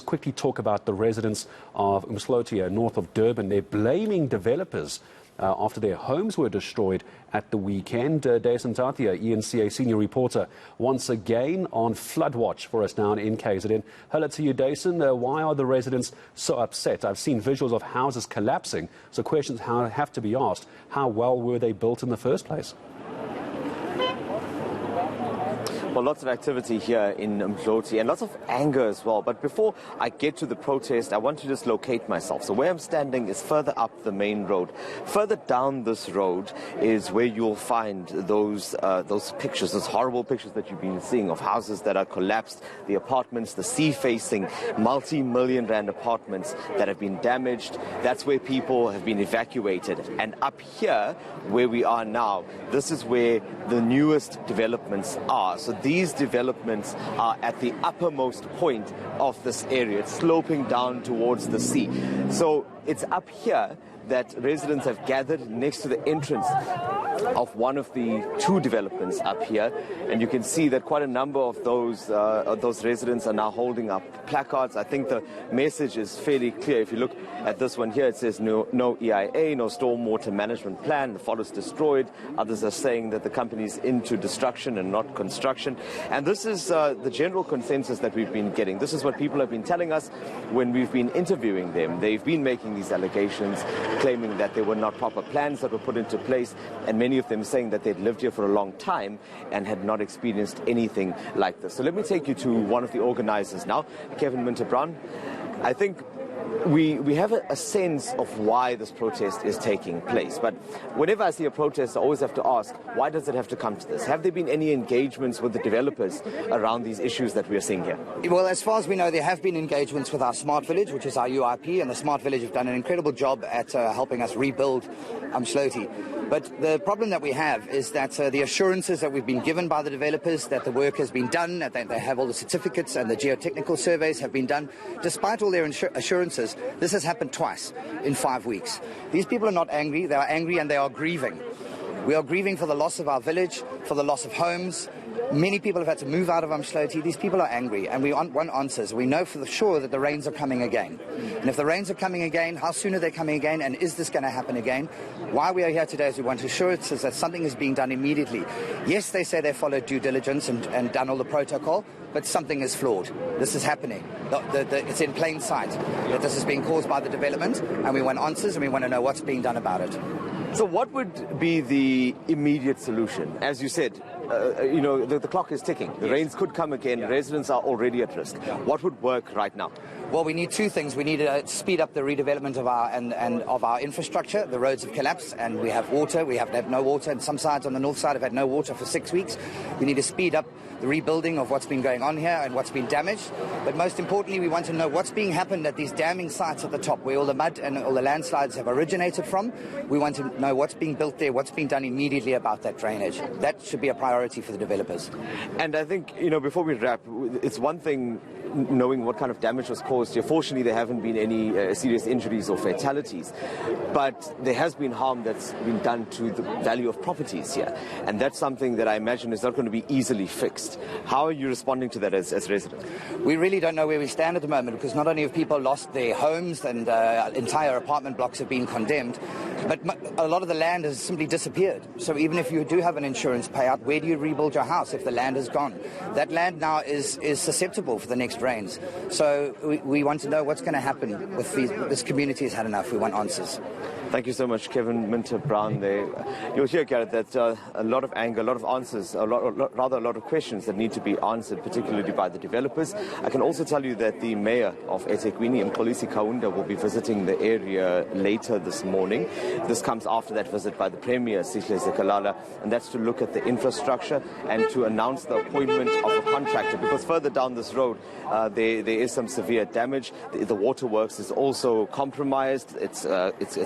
quickly talk about the residents of Umdloti, north of Durban. They're blaming developers after their homes were destroyed at the weekend. Dason Tathia, eNCA senior reporter, once again on flood watch for us now in KZN. Hello to you, Dason. Why are the residents so upset? I've seen visuals of houses collapsing, so questions have to be asked. How well were they built in the first place? Well, lots of activity here in Umdloti and lots of anger as well. But before I get to the protest, I want to just locate myself. So where I'm standing is further up the main road. Further down this road is where you'll find those pictures, those horrible pictures that you've been seeing of houses that are collapsed, the apartments, the sea-facing multi-million rand apartments that have been damaged. That's where people have been evacuated. And up here, where we are now, this is where the newest developments are. So these developments are at the uppermost point of this area. It's sloping down towards the sea. So it's up here that residents have gathered next to the entrance of one of the two developments up here, and you can see that quite a number of those residents are now holding up placards. I think the message is fairly clear. If you look at this one here, it says no EIA, no stormwater management plan, the forest destroyed. Others are saying that the company is into destruction and not construction. And this is the general consensus that we've been getting. This is what people have been telling us when we've been interviewing them. They've been making these allegations, claiming that there were not proper plans that were put into place, and many of them saying that they'd lived here for a long time and had not experienced anything like this. So let me take you to one of the organizers now, Kevin Minter-Brown. I think we have a sense of why this protest is taking place. But whenever I see a protest, I always have to ask, why does it have to come to this? Have there been any engagements with the developers around these issues that we are seeing here? Well, as far as we know, there have been engagements with our Smart Village, which is our UIP, and the Smart Village have done an incredible job at helping us rebuild Umdloti. But the problem that we have is that the assurances that we've been given by the developers that the work has been done, that they have all the certificates and the geotechnical surveys have been done, despite all their assurances, this has happened twice in 5 weeks. These people are not angry, they are angry and they are grieving. We are grieving for the loss of our village, for the loss of homes. Many people have had to move out of Umdloti. These people are angry, and we want answers. We know for sure that the rains are coming again. And if the rains are coming again, how soon are they coming again, and is this going to happen again? Why we are here today is we want assurances that something is being done immediately. Yes, they say they followed due diligence and done all the protocol, but something is flawed. This is happening. It's in plain sight that this is being caused by the development, and we want answers, and we want to know what's being done about it. So what would be the immediate solution? As you said, the clock is ticking. The rains could come again. Residents are already at risk. What would work right now? Well, we need two things. We need to speed up the redevelopment of our infrastructure. The roads have collapsed, and we have water. We have no water, and some sides on the north side have had no water for 6 weeks. We need to speed up the rebuilding of what's been going on here and what's been damaged. But most importantly, we want to know what's being happened at these damming sites at the top, where all the mud and all the landslides have originated from. We want to know what's being built there, what's being done immediately about that drainage. That should be a priority for the developers. And I think, before we wrap, it's one thing knowing what kind of damage was caused here. Fortunately, there haven't been any serious injuries or fatalities, but there has been harm that's been done to the value of properties here, and that's something that I imagine is not going to be easily fixed. How are you responding to that as residents? We really don't know where we stand at the moment, because not only have people lost their homes and entire apartment blocks have been condemned, but a lot of the land has simply disappeared. So even if you do have an insurance payout, where do you rebuild your house if the land is gone? That land now is susceptible for the next rains. So we want to know what's going to happen with this community has had enough. We want answers. Thank you so much, Kevin Minter-Brown there. You'll hear, Gareth, that a lot of anger, a lot of answers, a lot of questions that need to be answered, particularly by the developers. I can also tell you that the mayor of eThekwini, Mxolisi Kaunda, will be visiting the area later this morning. This comes after that visit by the Premier, Sihle Zikalala, and that's to look at the infrastructure and to announce the appointment of a contractor, because further down this road there is some severe damage. The waterworks is also compromised. It's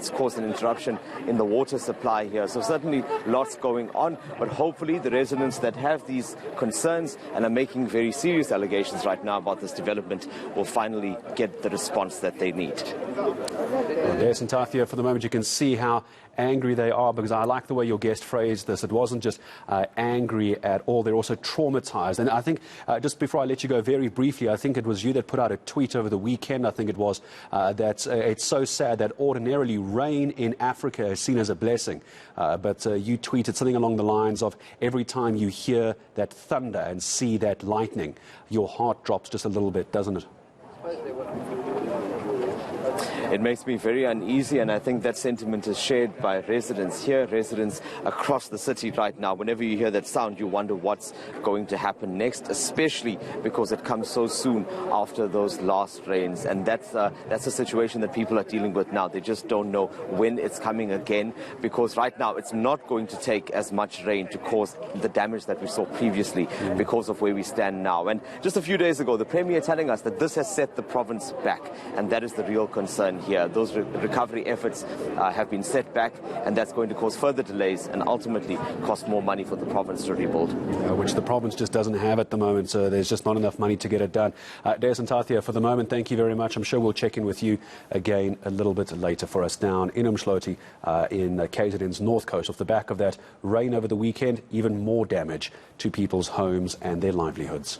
caused an interruption in the water supply here. So certainly lots going on, but hopefully the residents that have these concerns and are making very serious allegations right now about this development will finally get the response that they need. Well, Dason Tathia, for the moment you can see how angry they are, because I like the way your guest phrased this. It wasn't just anger. angry at all. They're also traumatized. And I think, just before I let you go very briefly, I think it was you that put out a tweet over the weekend, I think it was, that it's so sad that ordinarily rain in Africa is seen as a blessing. But you tweeted something along the lines of, every time you hear that thunder and see that lightning, your heart drops just a little bit, doesn't it? It makes me very uneasy, and I think that sentiment is shared by residents here, residents across the city right now. Whenever you hear that sound, you wonder what's going to happen next, especially because it comes so soon after those last rains. And that's a situation that people are dealing with now. They just don't know when it's coming again, because right now it's not going to take as much rain to cause the damage that we saw previously because of where we stand now. And just a few days ago, the Premier telling us that this has set the province back, and that is the real concern here. Those recovery efforts have been set back, and that's going to cause further delays and ultimately cost more money for the province to rebuild. Which the province just doesn't have at the moment, so there's just not enough money to get it done. Deus Ntathia, for the moment, thank you very much. I'm sure we'll check in with you again a little bit later. For us down in Umdloti, in KZN's north coast, off the back of that rain over the weekend, even more damage to people's homes and their livelihoods.